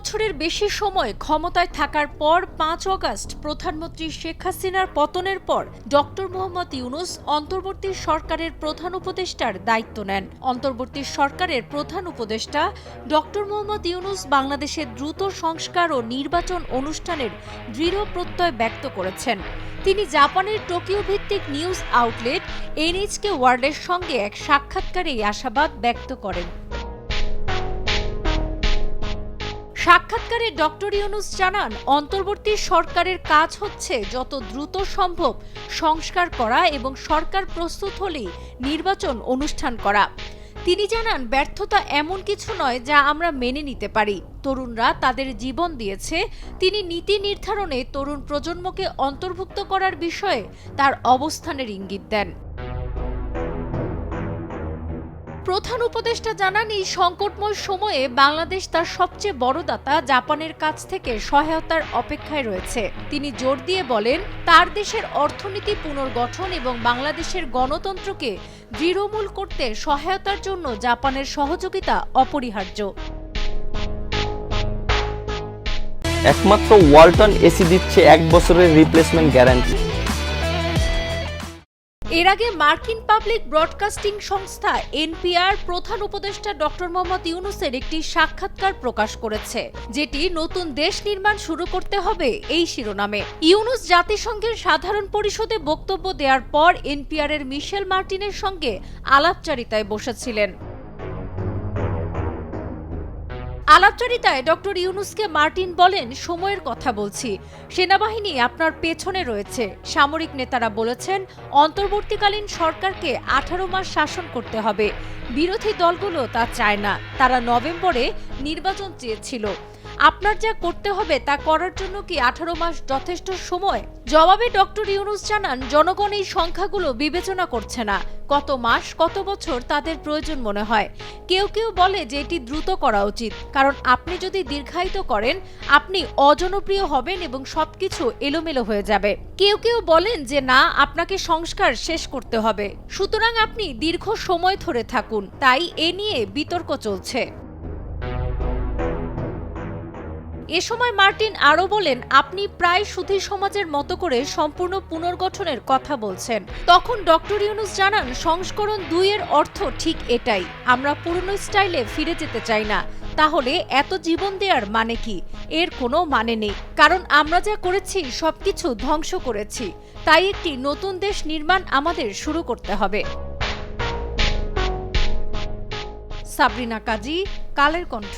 বছরের বেশি সময় ক্ষমতায় থাকার পর ৫ আগস্ট প্রধানমন্ত্রী শেখ হাসিনার পতনের পর ডক্টর মোহাম্মদ ইউনূস অন্তর্বর্তী সরকারের প্রধান উপদেষ্টার দায়িত্ব নেন। অন্তর্বর্তী সরকারের প্রধান উপদেষ্টা ডক্টর মোহাম্মদ ইউনূস বাংলাদেশের দ্রুত সংস্কার ও নির্বাচন অনুষ্ঠানের দৃঢ় প্রত্যয় ব্যক্ত করেছেন। তিনি জাপানের টোকিও ভিত্তিক নিউজ আউটলেট এনএইচকে ওয়ার্ল্ডের সঙ্গে এক সাক্ষাৎকারে এই আশাবাদ ব্যক্ত করেন। সাক্ষাৎকারে ডক্টর ইউনূস জানান, অন্তর্বর্তী সরকারের কাজ হচ্ছে যত দ্রুত সম্ভব সংস্কার করা এবং সরকার প্রস্তুত হলেই নির্বাচন অনুষ্ঠান করা। তিনি জানান, ব্যর্থতা এমন কিছু নয় যা আমরা মেনে নিতে পারি। তরুণরা তাদের জীবন দিয়েছে। তিনি নীতি নির্ধারণে তরুণ প্রজন্মকে অন্তর্ভুক্ত করার বিষয়ে তার অবস্থানের ইঙ্গিত দেন। প্রধান উপদেষ্টা জানান, এই সংকটময় সময়ে বাংলাদেশ তার সবচেয়ে বড় দাতা জাপানের কাছ থেকে সহায়তার অপেক্ষায় রয়েছে। তিনি জোর দিয়ে বলেন, তার দেশের অর্থনীতি পুনর্গঠন এবং বাংলাদেশের গণতন্ত্রকে দৃঢ়মূল করতে সহায়তার জন্য জাপানের সহযোগিতা অপরিহার্য। একমাত্র ওয়ালটন এসি দিচ্ছে 1 বছরের রিপ্লেসমেন্ট গ্যারান্টি। এর আগে মার্কিন পাবলিক ব্রডকাস্টিং সংস্থা এনপিআর প্রধান উপদেষ্টা ডক্টর মোহাম্মদ ইউনূসের একটি সাক্ষাৎকার প্রকাশ করেছে, যেটি নতুন দেশ নির্মাণ শুরু করতে হবে এই শিরোনামে। ইউনূস জাতিসংঘের সাধারণ পরিষদে বক্তব্য দেওয়ার পর এনপিআর এর মিশেল মার্টিনের সঙ্গে আলাপচারিতায় বসেছিলেন। আলাপচারিতায় ডক্টর ইউনূসকে মার্টিন বলেন, সময়ের কথা বলছি, সেনাবাহিনী আপনার পেছনে রয়েছে। সামরিক নেতারা বলেছেন, অন্তর্বর্তীকালীন সরকারকে 18 মাস শাসন করতে হবে। বিরোধী দলগুলো তা চায় না। তারা নভেম্বরে নির্বাচন চেয়েছিল। আপনার যা করতে হবে তা করার জন্য কি 18 মাস যথেষ্ট সময়? জবাবে ডক্টর ইউনূস জানান, জনগণ এই সংখ্যাগুলো বিবেচনা করছে না। কত মাস, কত বছর তাদের প্রয়োজন মনে হয়। কেউ কেউ বলে যে এটি দ্রুত করা উচিত, কারণ আপনি যদি দীর্ঘায়িত করেন আপনি অজনপ্রিয় হবেন এবং সবকিছু এলোমেলো হয়ে যাবে। কেউ কেউ বলেন যে না, আপনাকে সংস্কার শেষ করতে হবে, সুতরাং আপনি দীর্ঘ সময় ধরে থাকুন। তাই এ নিয়ে বিতর্ক চলছে। এ সময় মার্টিন আরও বলেন, আপনি প্রায় সুধী সমাজের মতো করে সম্পূর্ণ পুনর্গঠনের কথা বলছেন। তখন ডক্টর ইউনূস জানান, সংস্করণ 2 এর অর্থ ঠিক এটাই। আমরা পুরনো স্টাইলে ফিরে যেতে চাই না। তাহলে এত জীবন দেওয়ার মানে কি? এর কোনো মানে নেই, কারণ আমরা যা করেছি সবকিছু ধ্বংস করেছি। তাই একটি নতুন দেশ নির্মাণ আমাদের শুরু করতে হবে। সাবরিনা কাজী, কালের কণ্ঠ।